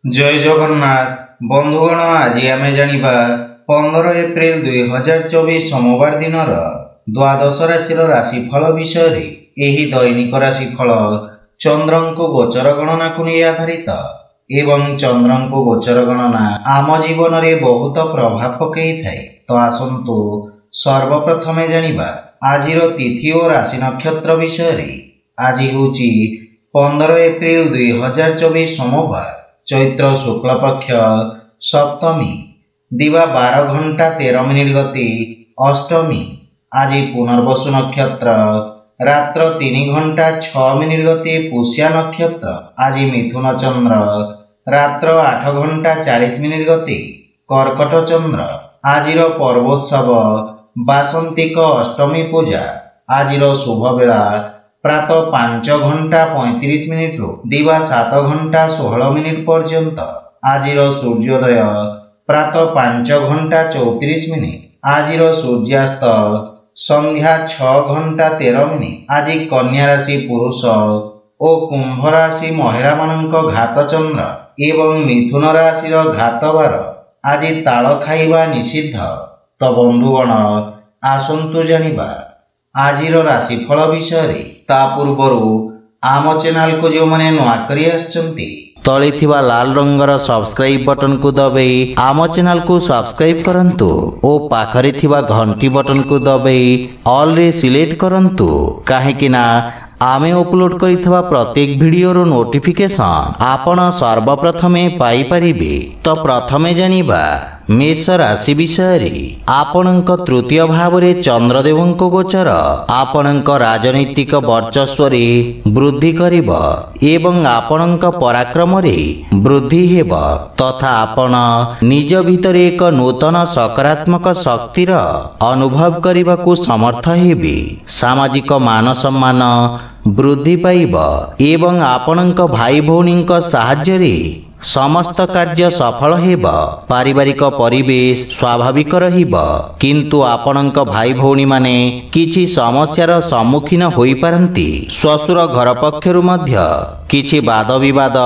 जय जगन्नाथ बंधुगण आज आम जानिबा 15 एप्रिल 2024 सोमवार दिन द्वादश राशि राशिफल विषय रे। एही दैनिक राशिफल चंद्रंको गोचर गणना को नहीं आधारित एवं चंद्रंको गोचर गणना आम जीवन रे बहुत प्रभाव पकई थाए। तो आसंतु सर्वप्रथमे जानिबा आजिर तिथि और राशि नक्षत्र विषय रे। आज होची 15 एप्रिल 2024 सोमवार चैत्र शुक्ल पक्ष सप्तमी दिवा 12 घंटा 13 मिनिट गति अष्टमी। आज पुनर्वसु नक्षत्र रात्र 3 घंटा 6 मिनिट गति पुष्या नक्षत्र। आज मिथुन चंद्र रात्र 8 घंटा 40 मिनिट गति कर्कट चंद्र। आजिर पर्वोत्सव बासंतिक अष्टमी पूजा। आजिर शुभ बेला प्रातः 5 घंटा 35 मिनिट रु दिवा 7 घंटा 16 मिनिट पर्यंत। आजिर सूर्योदय प्रातः 5 घंटा 34 मिनिट। आजिर सूर्यास्त संध्या 6 घंटा 13 मिनिट। आज कन्या राशि पुरुष और कुंभ राशि महिला मानक घात चंद्र एवं मिथुन राशि घात बार। आज ताल खाइबा निषिद्ध। तो बंधुगण आसंतु जानिबा आजिर राशिफल विषय रे। ता पूर्वरु आम चैनल को जो माने नुआ करी आछंती तळे थिबा लाल रंगर सब्सक्राइब बटन को दबाई आम चैनल को सब्सक्राइब करंतु ओ पाखरे थिबा घंटी बटन को दबाई ऑल रे सिलेक्ट करंतु काहे कि ना आमे अपलोड करिथबा प्रत्येक वीडियो रो नोटिफिकेशन आपण सर्वप्रथमे पाई परिबे। तो प्रथमे जानिबा मेष राशि विषय रे। आपणक तृतीय भाव रे चंद्रदेवंको गोचर आपणक राजनीतिक वर्चस्व रे वृद्धि करिब एवं आपणक पराक्रम रे वृद्धि हेब तथा आपण निज भितर एक नूतन सकारात्मक शक्तिर अनुभव करबाकू समर्थ हेबे। सामाजिक मान सम्मान वृद्धि पाइब एवं आपणक भाई भौणीक साहाय्य रे समस्त कार्य सफल हेब। पारिवारिक परिवेश स्वाभाविक रहिब किंतु आपणक भाई भौणी माने किछि समस्यार सम्मुखीन होई पारंती। ससुर घर पक्षरु मध्य किछि वाद विवाद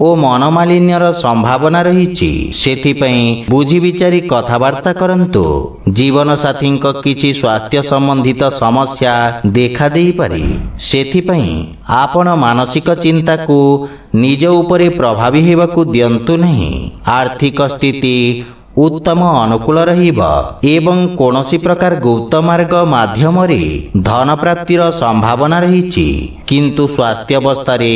ओ मनमालिन्यर संभावना रहिछि। सेथिपई बुझी विचारी कथावार्ता करंतु। जीवन साथी किछि स्वास्थ्य संबंधित समस्या देखा देई पारे। सेथिपई आपण मानसिक चिंता को निज उपरे प्रभावी हेबाकू दियंतु नहीं। आर्थिक स्थिति उत्तम अनुकूल रहिब एवं कोनोसी प्रकार गुप्त मार्ग माध्यम रे धन प्राप्तिर संभावना रहिछि किंतु स्वास्थ्य अवस्था रे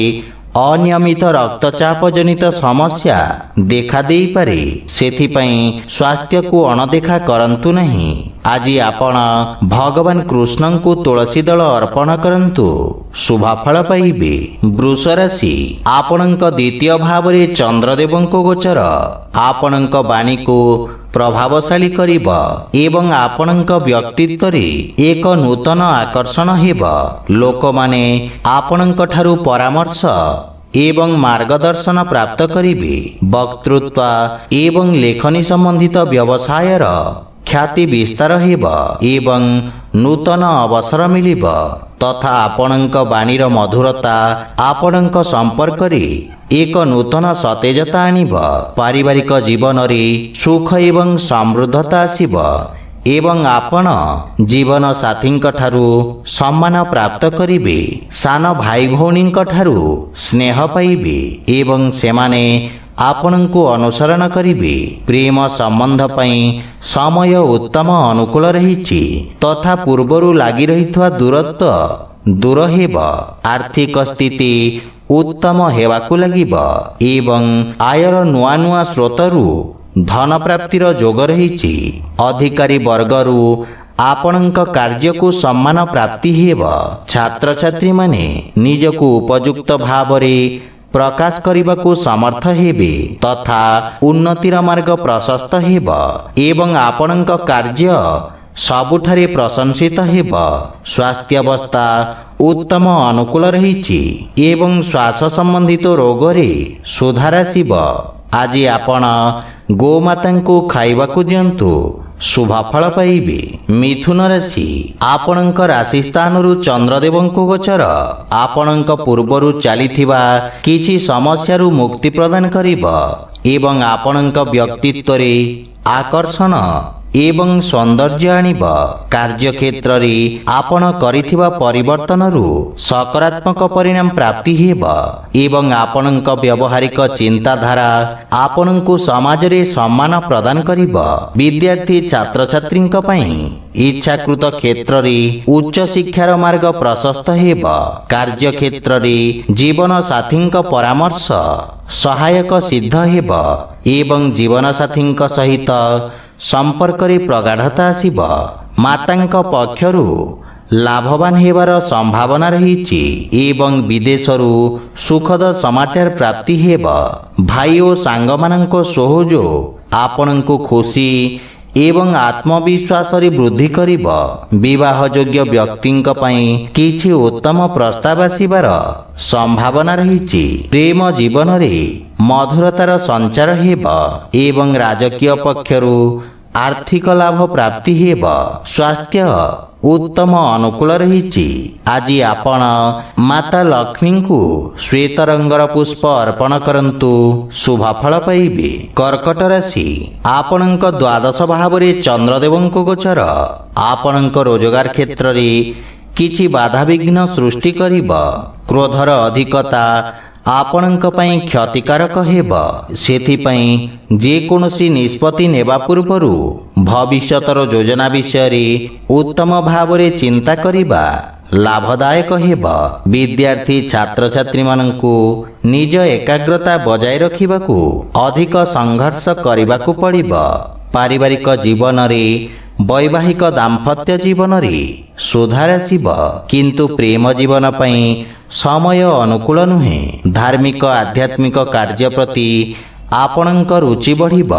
अनियमित रक्तचाप जनित समस्या देखा देई पारे। सेथिपई स्वास्थ्य को अणदेखा करंतु नहीं। आज आपण भगवान कृष्ण को तुलसी दल अर्पण करंतु शुभफल पाइबे। वृष राशि आपणक द्वितीय भाव रे चंद्रदेवंको गोचर आपणक वाणी को प्रभावशाली करिब एवं आपणक व्यक्तित्व रे एक नूतन आकर्षण हेब। लोक माने आपणक ठारू परामर्श एवं मार्गदर्शन प्राप्त करिबे। वक्तृत्व एवं लेखनी संबंधित व्यवसायर ख्याति विस्तार हेब एवं नूतन अवसर मिलिब तथा आपणक वाणीर मधुरता आपणक संपर्क रे एक नूतन सतेजता आनिब। पारिवारिक जीवन रे सुख एवं समृद्धता आसिब एवं आपण जीवन साथी ठारू सम्मान प्राप्त करिबे। सान भाई भौणी ठारू स्नेह पाइबे एवं सेमाने आपण को अनुसरण करिबे। प्रेम संबंध पई समय उत्तम अनुकूल रहिछि तथा पूर्वरु लागि रहितवा दूरत्व दूर हेब। आर्थिक स्थिति उत्तम हेबाकू लागिब एवं आयर नुआ नुआ स्रोतरु धन प्राप्तिर जोग रहिछि। अधिकारी वर्गरु आपणक कार्य को सम्मान प्राप्ति हेब। छात्र छात्री माने निजको उपयुक्त भाव रे प्रकाश करबाकू समर्थ हेबे तथा उन्नतिर मार्ग प्रशस्त हेब एवं आपणक कार्य सबुठारे प्रशंसित हेब। स्वास्थ्य अवस्था उत्तम अनुकूल रहिछि एवं श्वास संबंधित रोग रे सुधार आसिब। आज आपण गोमाता को खाइबाकू दियंतु शुभफल पाइबे। मिथुन राशि आपणक राशि स्थानरु चंद्रदेवंकु गोचर आपणक पूर्वरु चलिथिबा किछि समस्यारु मुक्ति प्रदान करिबो एवं आपणक व्यक्तित्व रे आकर्षण एवं सौंदर्य आनिब। कार्य क्षेत्र रे आपण करिथिबा परिवर्तनरु सकारात्मक परिणाम प्राप्ति हेब एवं आपणक व्यवहारिक चिंताधारा आपणकु समाज रे सम्मान प्रदान करिब। विद्यार्थी छात्र छात्रींक पई इच्छाकृत क्षेत्र रे उच्च शिक्षार मार्ग प्रशस्त हेब। कार्य क्षेत्र रे जीवन साथींक परामर्श सहायक सिद्ध हेब एवं जीवन साथींक सहित संपर्क रे प्रगाढ़ता आसिब। मातांक पक्षरु लाभवान हेबार संभावना रहिछि एवं विदेशरु सुखद समाचार प्राप्ति हेब। भाई और सांगमानंको सहयोग आपणंकु खुशी एवं आत्मविश्वास रे वृद्धि करिब। विवाह योग्य व्यक्तिंक पई किछि उत्तम प्रस्ताव आसिबार संभावना रहिछि। प्रेम जीवन रे मधुरतार संचार हेब एवं राजकीय पक्षरु आर्थिक लाभ प्राप्ति हेब। स्वास्थ्य उत्तम अनुकूल रहिछि। आज आपण माता लक्ष्मी को श्वेत रंगर पुष्प अर्पण करंतु शुभफल पाइबे। कर्कट राशि आपणक द्वादश भाव रे चंद्रदेवंको गोचर आपणक रोजगार क्षेत्र रे किछि बाधा विघ्न सृष्टि करिब। क्रोधर अधिकता आपणक पई क्षतिकारक हेब। सेथि पई जे कोनोसी निष्पत्ति नेबा पूर्वरु भविष्यतर योजना विषय रे उत्तम भाव रे चिंता करिबा लाभदायक हेब। विद्यार्थी छात्र छात्री माननकु निज एकाग्रता बजाय रखिबाकू अधिक संघर्ष करिबाकू पड़िब। पारिवारिक जीवन रे वैवाहिक दाम्पत्य जीवन रे सुधार आसिब किंतु प्रेम जीवन पई समय अनुकूल नुहे। धार्मिक आध्यात्मिक कार्य प्रति आपणक रुचि बढ़िब।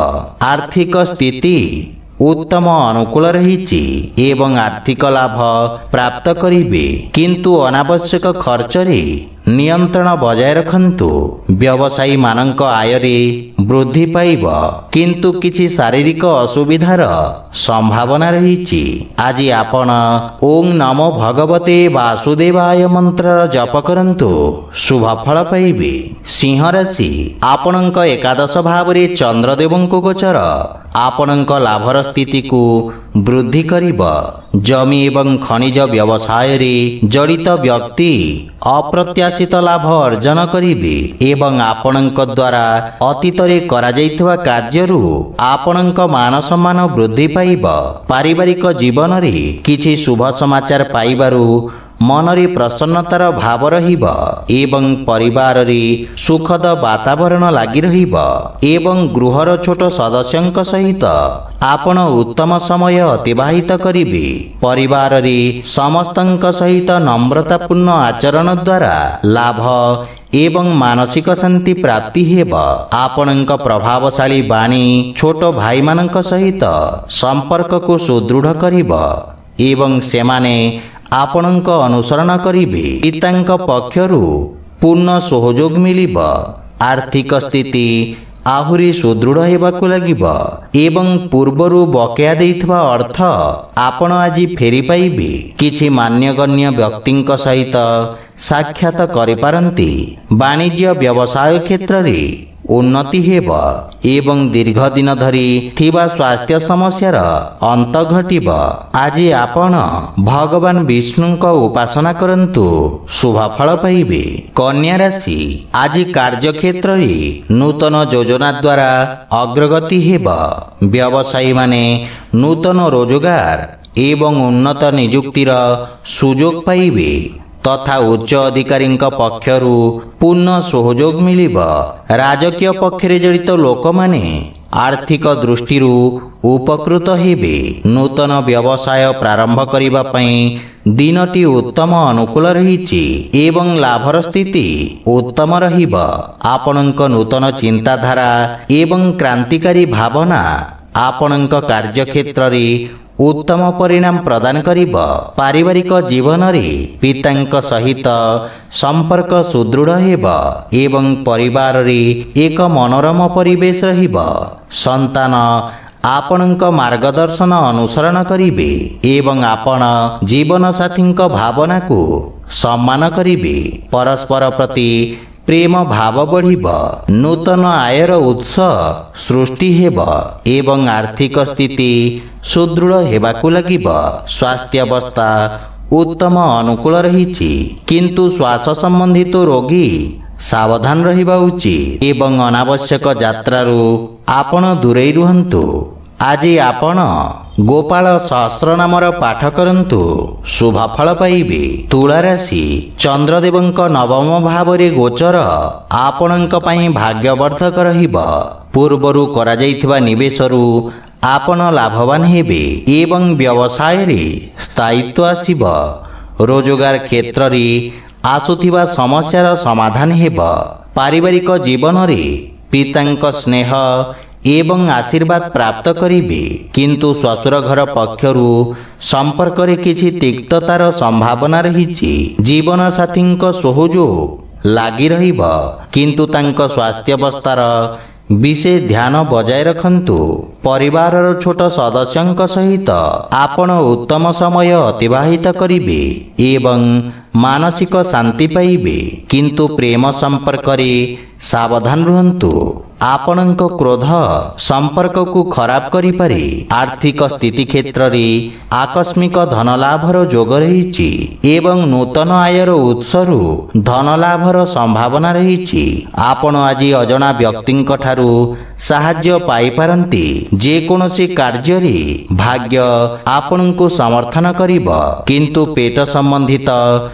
आर्थिक स्थिति उत्तम अनुकूल रहिछि एवं आर्थिक लाभ प्राप्त करिबे किंतु अनावश्यक खर्च रे नियंत्रण बजाय रखंतु। व्यवसायी मानक आय रे वृद्धि पाइब किंतु किछि शारीरिक असुविधार संभावना रहिछि। आज आपण ओम नमो भगवते वासुदेवाय मंत्र जप करंतु शुभफल पाइबे। सिंह राशि आपणक एकादश भाव रे चंद्रदेवंको गोचर आपणक लाभर स्थिति को वृद्धि करिब। जमी एवं खनिज व्यवसाय रे जड़ित व्यक्ति अप्रत्याशित लाभ अर्जन करिबे एवं आपणक द्वारा अतीत रे करा जाइतवा कार्यरु आपणक मान सम्मान वृद्धि पाइब। पारिवारिक जीवन रे किछि शुभ समाचार पाइबारु मनरे प्रसन्नतार भाव रहिब एवं परिवार रे सुखद वातावरण लागि रहिब एवं गृहर छोट सदस्यंक सहित आपण उत्तम समय अतिबाहित करिबे। परिवार रे समस्तंक सहित नम्रतापूर्ण आचरण द्वारा लाभ एवं मानसिक शांति प्राप्ति हेब। आपणक प्रभावशाली वाणी छोट भाई मानक सहित संपर्क को सुदृढ़ करिब एवं सेमाने आपणक अनुसरण करिबे। पितांक पक्षरु पूर्ण सहयोग मिलिब। आर्थिक स्थिति आहुरी सुदृढ़ हेबाकु लागिब एवं पूर्वरु बकेया देइथवा अर्थ आपण आज फेरी पाइबे। किछि मान्यगण्य व्यक्तिंक सहित साक्षात करि पारंती। वाणिज्य व्यवसाय क्षेत्र रे उन्नति हेब एवं दीर्घ दिन धरी थिबा स्वास्थ्य समस्यार अंत घटिब। आज आपण भगवान विष्णुंक उपासना करंतु शुभफल पाइबे। कन्या राशि आज कार्य क्षेत्र रे नूतन योजना द्वारा अग्रगति हेब। व्यवसायी माने नूतन रोजगार एवं उन्नत नियुक्तिर सुयोग पाइबे तथा उच्च अधिकारी पक्षरु पूर्ण सहयोग मिलिब। राजकीय पक्षरे जड़ित लोक माने आर्थिक दृष्टि उपकृत हेबे। नूतन व्यवसाय प्रारंभ करिबा पई दिनटी उत्तम अनुकूल रहिछि एवं लाभर स्थिति उत्तम रहिब। आपणक नूतन चिंताधारा एवं क्रांतिकारी भावना आपणक कार्यक्षेत्र रे उत्तम परिणाम प्रदान करिब। पारिवारिक जीवन रे पितांक सहित संपर्क सुदृढ़ हेब एवं परिवार रे एक मनोरम परिवेश रहिब। संतान आपणଙ୍କ मार्गदर्शन अनुसरण करिवे एवं आपण जीवन साथीଙ୍କ भावना को सम्मान करिवे। परस्पर प्रति प्रेम भाव बढ़िब, नूतन आयर उत्स सृष्टि हेब एवं आर्थिक स्थिति सुदृढ़ हेबाकु लागिब। स्वास्थ्य अवस्था उत्तम अनुकूल रहिछि, किंतु श्वास संबंधित रोगी सावधान रहिबा उचित एवं अनावश्यक यात्रारू आपण दूरेई रुहंतु। आज आपण गोपाल सहस्र नामर पाठ करंतु, शुभ फल पाइबे। तुला राशि चंद्रदेवंक नवम भावरे गोचर आपणंक पई भाग्यवर्धक रहिब। पूर्वरु करा जाइथिबा निवेशरु आपण लाभवान हेबे एवं व्यवसाय रे स्थायित्व आसीब। रोजगार क्षेत्र रे आसुथिबा समस्यार समाधान हेब। पारिवारिक जीवन रे पितांक स्नेह एवं आशीर्वाद प्राप्त करिवे, किंतु ससुर घर पक्षरु संपर्क रे किछि तिक्ततार संभावना रहिछि। जीवन साथींक सहयोग लागि रहिब, किंतु तांक स्वास्थ्य अवस्थार विशेष ध्यान बजाय रखंतु। परिवारर छोट सदस्यंक सहित आपण उत्तम समय अतिबाहित करिवे एवं मानसिक शांति पाइबे, किंतु प्रेम संपर्क रे सावधान रुहंतु। आपणंक क्रोध संपर्क को खराब करि पारे। आर्थिक स्थिति क्षेत्र रे आकस्मिक धन लाभर जोग रहिछि एवं नूतन आयर उत्सरु धन लाभर संभावना रहिछि। आपण आज अजणा व्यक्तिंक ठारू साहाय्य पाई पारंती। जे कोनोसी कार्य रे भाग्य आपणंकु समर्थन करिब, किंतु पेट संबंधित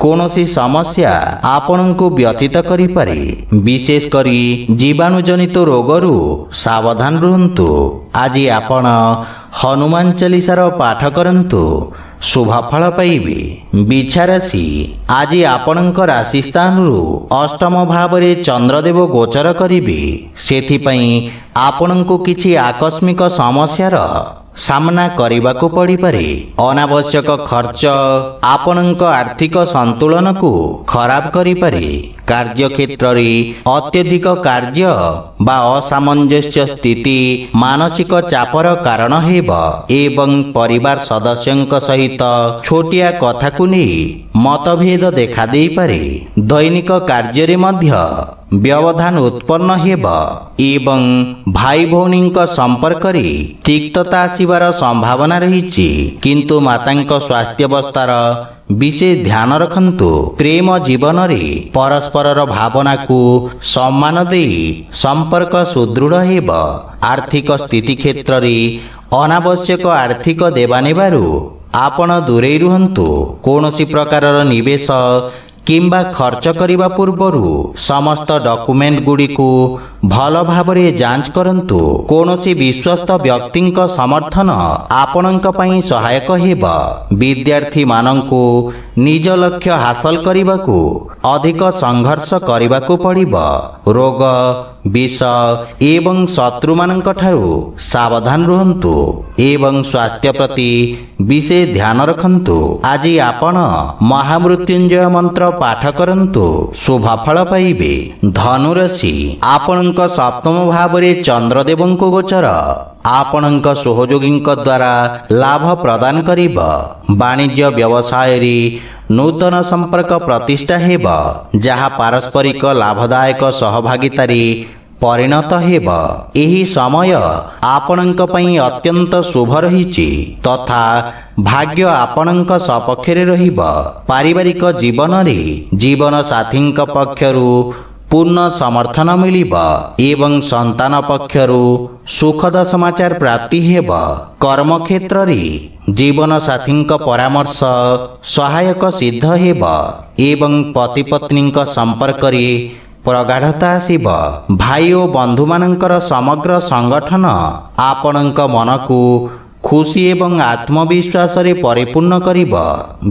कोनोसी समस्या आपणंकु व्यतीत करि पारे। विशेष करी जीवाणु जनित रोगरु सावधान रुहंतु। आज आपण हनुमान चालीसार पाठ करंतु, शुभ फल पाइबे। बिछा राशि आज आपणंक राशि स्थानरु अष्टम भावरे चंद्रदेव गोचर करिवे। सेथिपई आपणंकु किछि आकस्मिक समस्यार सामना करबाकू पड़ी पारे। अनावश्यक खर्च आपणंक आर्थिक संतुलन को खराब करि पारे। कार्य क्षेत्र रे अत्यधिक कार्य बा असामंजस्य स्थिति मानसिक चापर कारण हेब एवं परिवार सदस्यंक सहित छोटिया कथा को नहीं मतभेद देखा दे पारे। दैनिक कार्य रे मध्य व्यवधान उत्पन्न हेब एवं भाई भौनींक संपर्क रे तिक्तता आसिबार संभावना रहिछि, किंतु मातांक स्वास्थ्य अवस्थार विशेष ध्यान रखंतु। प्रेम जीवन रे परस्परर भावना को सम्मान दे संपर्क सुदृढ़ हेब। आर्थिक स्थिति क्षेत्र रे अनावश्यक आर्थिक देवानेबारु आपण दूरेई रुहंतु। कोनोसी प्रकारर निवेश किंबा खर्च करिबा पूर्वरु समस्त डॉक्यूमेंट गुडी को भल भावरे जांच करंतु। कोनोसी विश्वस्त व्यक्तिंक समर्थन आपणंक पई सहायक हेब। विद्यार्थी मानंकु निज लक्ष्य हासिल करिबाकू अधिक संघर्ष करिबाकू पड़िब। रोग विष एवं शत्रु मानंक ठारू सावधान रुहंतु एवं स्वास्थ्य प्रति विशेष ध्यान रखंतु। आज आपण महामृत्युंजय मंत्र पाठ करंतु, शुभ फल पाइबे। धनु राशि आपणंक सप्तम भावरे चंद्रदेवंको गोचर आपणंक सहयोगींक द्वारा लाभ प्रदान करिब। वाणिज्य व्यवसाय रे नूतन संपर्क प्रतिष्ठा हेब, जहा पारस्परिक लाभदायक सहभागितारी परिणत हेब। एही समय आपणंक पई अत्यंत शुभ रहिछि तथा भाग्य आपणंक सपक्षरे रहिब। पारिवारिक जीवन रे जीवन साथींक पक्षरु पूर्ण समर्थन मिलिब एवं संतान पक्षरु सुखद समाचार प्राप्ति हेब। कर्म क्षेत्र रे जीवन साथींक परामर्श सहायक सिद्ध हेब एवं पति पत्नींक संपर्क रे प्रगाढ़ता आसिब। भाई और बंधु मानकर समग्र संगठन आपणंक मन को खुशी एवं आत्मविश्वास रे परिपूर्ण करिब।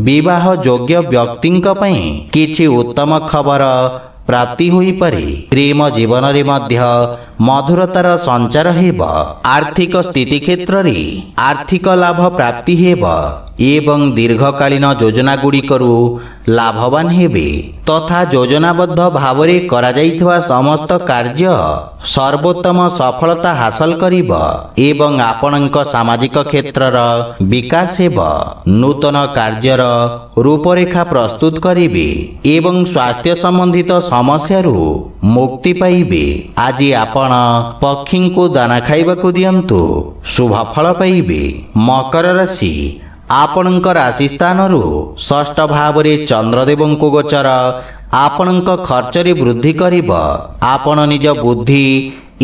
विवाह योग्य व्यक्तिंक पई किछि उत्तम खबर प्राप्ति होई पारे। प्रेम जीवन रे मध्य मधुरतार संचार हेब। आर्थिक स्थिति क्षेत्र रे आर्थिक लाभ प्राप्ति हेब एवं दीर्घकालीन योजना गुड़िकरू ଲାଭବାନ ହେବେ ତଥା ଯୋଜନାବଦ୍ଧ ଭାବରେ କରାଯାଇଥିବା ସମସ୍ତ କାର୍ଯ୍ୟ ସର୍ବୋତ୍ତମ ସଫଳତା ହାସଲ କରିବ ଏବଂ ଆପଣଙ୍କ ସାମାଜିକ କ୍ଷେତ୍ରର ବିକାଶ ହେବ। ନୂତନ କାର୍ଯ୍ୟର ରୂପରେଖା ପ୍ରସ୍ତୁତ କରିବେ ଏବଂ ସ୍ୱାସ୍ଥ୍ୟ ସମ୍ବନ୍ଧିତ ସମସ୍ୟାରୁ ମୁକ୍ତି ପାଇବେ। ଆଜି ଆପଣ ପକ୍ଷୀଙ୍କୁ ଦାନା ଖାଇବାକୁ ଦିଅନ୍ତୁ, ଶୁଭ ଫଳ ପାଇବେ। ମକର ରାଶି, ଆପଣଙ୍କ ରାଶି ସ୍ଥାନରୁ ଷଷ୍ଠ ଭାବରେ ଚନ୍ଦ୍ରଦେବଙ୍କୁ ଗୋଚର ଆପଣଙ୍କ ଖର୍ଚ୍ଚରେ ବୃଦ୍ଧି କରିବ। ଆପଣ ନିଜ ବୁଦ୍ଧି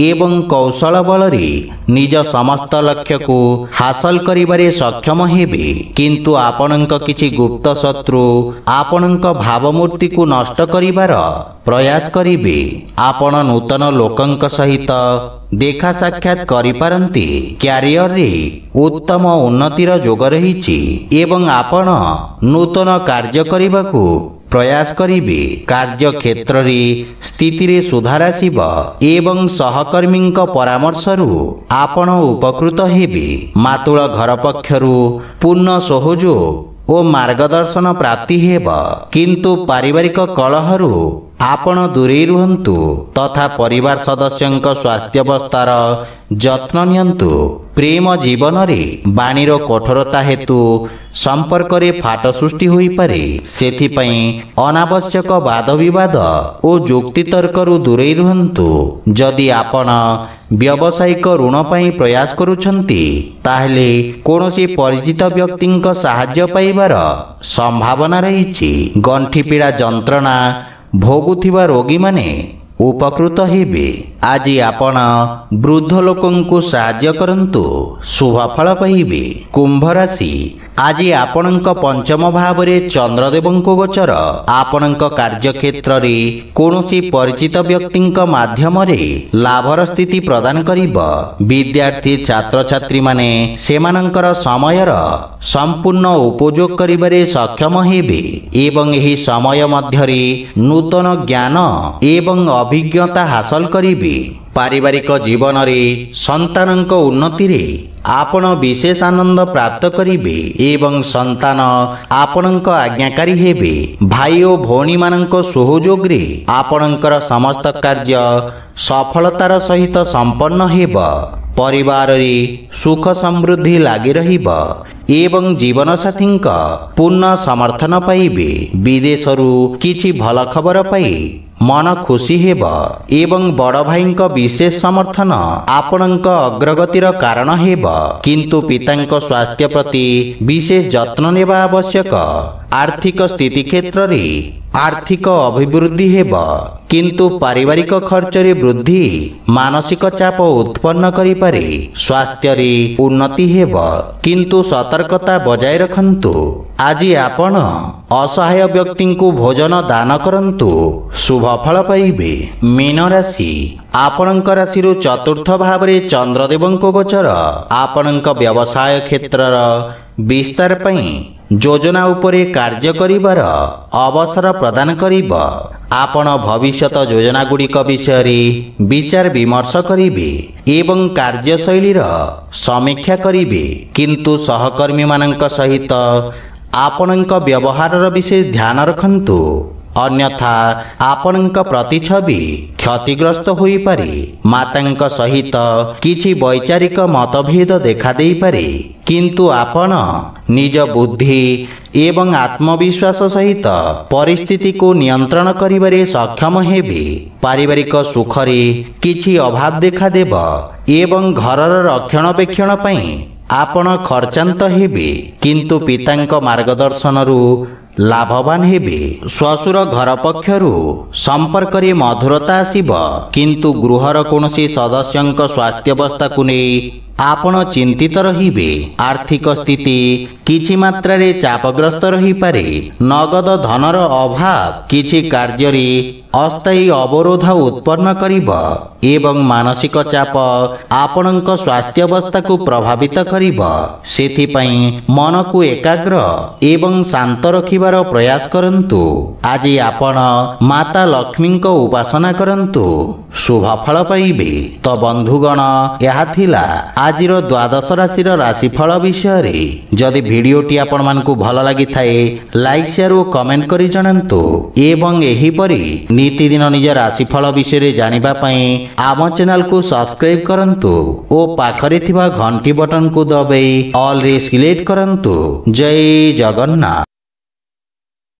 ଏବଂ କୌଶଳ ବଳରେ ନିଜ ସମସ୍ତ ଲକ୍ଷ୍ୟକୁ ହାସଲ କରିବାରେ ସକ୍ଷମ ହେବେ, କିନ୍ତୁ ଆପଣଙ୍କ କିଛି ଗୁପ୍ତ ଶତ୍ରୁ ଆପଣଙ୍କ ଭାବମୂର୍ତ୍ତିକୁ ନଷ୍ଟ କରିବାର ପ୍ରୟାସ କରିବେ। ଆପଣ ନୂତନ ଲୋକଙ୍କ ସହିତ ଦେଖା ସାକ୍ଷାତ କରିପାରନ୍ତି। କ୍ୟାରିୟରରେ ଉତ୍ତମ ଉନ୍ନତିର ଯୋଗ ରହିଛି ଏବଂ ଆପଣ ନୂତନ କାର୍ଯ୍ୟ କରିବାକୁ ପ୍ରୟାସ କରିବେ। କାର୍ଯ୍ୟକ୍ଷେତ୍ରରେ ସ୍ଥିତିରେ ସୁଧାର ଆସିବ ଏବଂ ସହକର୍ମୀଙ୍କ ପରାମର୍ଶରୁ ଆପଣ ଉପକୃତ ହେବେ। ମାତୃଳ ଘର ପକ୍ଷରୁ ପୂର୍ଣ୍ଣ ସହଯୋଗ ଓ ମାର୍ଗଦର୍ଶନ ପ୍ରାପ୍ତି ହେବ, କିନ୍ତୁ ପାରିବାରିକ କଳହରୁ ଆପଣ ଦୂରେଇ ରୁହନ୍ତୁ ତଥା ପରିବାର ସଦସ୍ୟଙ୍କ ସ୍ୱାସ୍ଥ୍ୟାବସ୍ଥାର ଯତ୍ନ ନିଅନ୍ତୁ। ପ୍ରେମ ଜୀବନରେ ବାଣୀର କଠୋରତା ହେତୁ ସମ୍ପର୍କରେ ଫାଟ ସୃଷ୍ଟି ହୋଇପାରେ, ସେଥିପାଇଁ ଅନାବଶ୍ୟକ ବାଦବିବାଦ ଓ ଯୁକ୍ତିତର୍କରୁ ଦୂରେଇ ରୁହନ୍ତୁ। ଯଦି ଆପଣ ବ୍ୟବସାୟିକ ଋଣ ପାଇଁ ପ୍ରୟାସ କରୁଛନ୍ତି, ତାହେଲେ କୌଣସି ପରିଚିତ ବ୍ୟକ୍ତିଙ୍କ ସାହାଯ୍ୟ ପାଇବାର ସମ୍ଭାବନା ରହିଛି। ଗଣ୍ଠିପୀଡ଼ା ଯନ୍ତ୍ରଣା ଭୋଗୁଥିବା ରୋଗୀମାନେ ଉପକୃତ ହେବେ। ଆଜି ଆପଣ ବୃଦ୍ଧ ଲୋକଙ୍କୁ ସାହାଯ୍ୟ କରନ୍ତୁ, ଶୁଭ ଫଳ ପାଇବେ। କୁମ୍ଭ ରାଶି, ଆଜି ଆପଣଙ୍କ ପଞ୍ଚମ ଭାବରେ ଚନ୍ଦ୍ରଦେବଙ୍କୁ ଗୋଚର ଆପଣଙ୍କ କାର୍ଯ୍ୟକ୍ଷେତ୍ରରେ କୌଣସି ପରିଚିତ ବ୍ୟକ୍ତିଙ୍କ ମାଧ୍ୟମରେ ଲାଭର ସ୍ଥିତି ପ୍ରଦାନ କରିବ। ବିଦ୍ୟାର୍ଥୀ ଛାତ୍ରଛାତ୍ରୀମାନେ ସେମାନଙ୍କର ସମୟର ସମ୍ପୂର୍ଣ୍ଣ ଉପଯୋଗ କରିବାରେ ସକ୍ଷମ ହେବେ ଏବଂ ଏହି ସମୟ ମଧ୍ୟରେ ନୂତନ ଜ୍ଞାନ ଏବଂ ଅଭିଜ୍ଞତା ହାସଲ କରିବେ। ପାରିବାରିକ ଜୀବନରେ ସନ୍ତାନଙ୍କ ଉନ୍ନତିରେ ଆପଣ ବିଶେଷ ଆନନ୍ଦ ପ୍ରାପ୍ତ କରିବେ ଏବଂ ସନ୍ତାନ ଆପଣଙ୍କ ଆଜ୍ଞାକାରୀ ହେବେ। ଭାଇ ଓ ଭଉଣୀମାନଙ୍କ ସହଯୋଗରେ ଆପଣଙ୍କର ସମସ୍ତ କାର୍ଯ୍ୟ ସଫଳତାର ସହିତ ସମ୍ପନ୍ନ ହେବ। ପରିବାରରେ ସୁଖ ସମୃଦ୍ଧି ଲାଗି ରହିବ ଏବଂ ଜୀବନସାଥୀଙ୍କ ପୂର୍ଣ୍ଣ ସମର୍ଥନ ପାଇବେ। ବିଦେଶରୁ କିଛି ଭଲ ଖବର ପାଇ ମନ ଖୁସି ହେବ ଏବଂ ବଡ଼ ଭାଇଙ୍କ ବିଶେଷ ସମର୍ଥନ ଆପଣଙ୍କ ଅଗ୍ରଗତିର କାରଣ ହେବ, କିନ୍ତୁ ପିତାଙ୍କ ସ୍ୱାସ୍ଥ୍ୟ ପ୍ରତି ବିଶେଷ ଯତ୍ନ ନେବା ଆବଶ୍ୟକ। ଆର୍ଥିକ ସ୍ଥିତି କ୍ଷେତ୍ରରେ ଆର୍ଥିକ ଅଭିବୃଦ୍ଧି ହେବ, କିନ୍ତୁ ପାରିବାରିକ ଖର୍ଚ୍ଚରେ ବୃଦ୍ଧି ମାନସିକ ଚାପ ଉତ୍ପନ୍ନ କରିପାରେ। ସ୍ୱାସ୍ଥ୍ୟରେ ଉନ୍ନତି ହେବ, କିନ୍ତୁ ସତର୍କତା ବଜାୟ ରଖନ୍ତୁ। ଆଜି ଆପଣ ଅସହାୟ ବ୍ୟକ୍ତିଙ୍କୁ ଭୋଜନ ଦାନ କରନ୍ତୁ, ଶୁଭ ଫଳ ପାଇବେ। ମୀନ ରାଶି, ଆପଣଙ୍କ ରାଶିରୁ ଚତୁର୍ଥ ଭାବରେ ଚନ୍ଦ୍ରଦେବଙ୍କ ଗୋଚର ଆପଣଙ୍କ ବ୍ୟବସାୟ କ୍ଷେତ୍ରର ବିସ୍ତାର ପାଇଁ ଯୋଜନା ଉପରେ କାର୍ଯ୍ୟ କରିବାର ଅବସର ପ୍ରଦାନ କରିବ। ଆପଣ ଭବିଷ୍ୟତ ଯୋଜନାଗୁଡ଼ିକ ବିଷୟରେ ବିଚାର ବିମର୍ଶ କରିବେ ଏବଂ କାର୍ଯ୍ୟଶୈଳୀର ସମୀକ୍ଷା କରିବେ, କିନ୍ତୁ ସହକର୍ମୀମାନଙ୍କ ସହିତ ଆପଣଙ୍କ ବ୍ୟବହାରର ବିଶେଷ ଧ୍ୟାନ ରଖନ୍ତୁ, ଅନ୍ୟଥା ଆପଣଙ୍କ ପ୍ରତିଛବି କ୍ଷତିଗ୍ରସ୍ତ ହୋଇପାରେ। ମାତାଙ୍କ ସହିତ କିଛି ବୈଚାରିକ ମତଭେଦ ଦେଖାଦେଇପାରେ, କିନ୍ତୁ ଆପଣ ନିଜ ବୁଦ୍ଧି ଏବଂ ଆତ୍ମବିଶ୍ୱାସ ସହିତ ପରିସ୍ଥିତିକୁ ନିୟନ୍ତ୍ରଣ କରିବାରେ ସକ୍ଷମ ହେବେ। ପାରିବାରିକ ସୁଖରେ କିଛି ଅଭାବ ଦେଖାଦେବ ଏବଂ ଘରର ରକ୍ଷଣାବେକ୍ଷଣ ପାଇଁ ଆପଣ ଖର୍ଚ୍ଚାନ୍ତ ହେବେ, କିନ୍ତୁ ପିତାଙ୍କ ମାର୍ଗଦର୍ଶନରୁ ଲାଭବାନ ହେବେ। ଶ୍ୱଶୁର ଘର ପକ୍ଷରୁ ସମ୍ପର୍କରେ ମଧୁରତା ଆସିବ, କିନ୍ତୁ ଗୃହର କୌଣସି ସଦସ୍ୟଙ୍କ ସ୍ୱାସ୍ଥ୍ୟାବସ୍ଥାକୁ ନେଇ ଆପଣ ଚିନ୍ତିତ ରହିବେ। ଆର୍ଥିକ ସ୍ଥିତି କିଛି ମାତ୍ରାରେ ଚାପଗ୍ରସ୍ତ ରହିପାରେ। ନଗଦ ଧନର ଅଭାବ କିଛି କାର୍ଯ୍ୟରେ ଅସ୍ଥାୟୀ ଅବରୋଧ ଉତ୍ପନ୍ନ କରିବ ଏବଂ ମାନସିକ ଚାପ ଆପଣଙ୍କ ସ୍ୱାସ୍ଥ୍ୟାବସ୍ଥାକୁ ପ୍ରଭାବିତ କରିବ। ସେଥିପାଇଁ ମନକୁ ଏକାଗ୍ର ଏବଂ ଶାନ୍ତ ରଖିବାର ପ୍ରୟାସ କରନ୍ତୁ। ଆଜି ଆପଣ ମାତା ଲକ୍ଷ୍ମୀଙ୍କ ଉପାସନା କରନ୍ତୁ, ଶୁଭ ଫଳ ପାଇବେ। ତ ବନ୍ଧୁଗଣ, ଏହା ଥିଲା ଆଜିର ଦ୍ୱାଦଶ ରାଶିର ରାଶିଫଳ ବିଷୟରେ। ଯଦି ଭିଡ଼ିଓଟି ଆପଣମାନଙ୍କୁ ଭଲ ଲାଗିଥାଏ, ଲାଇକ୍, ସେୟାର ଓ କମେଣ୍ଟ କରି ଜଣାନ୍ତୁ ଏବଂ ଏହିପରି ନିତିଦିନ ନିଜ ରାଶିଫଳ ବିଷୟରେ ଜାଣିବା ପାଇଁ ଆମ ଚ୍ୟାନେଲକୁ ସବସ୍କ୍ରାଇବ୍ କରନ୍ତୁ ଓ ପାଖରେ ଥିବା ଘଣ୍ଟି ବଟନକୁ ଦବାଇ ଅଲ୍ରେ ସିଲେକ୍ଟ କରନ୍ତୁ। ଜୟ ଜଗନ୍ନାଥ।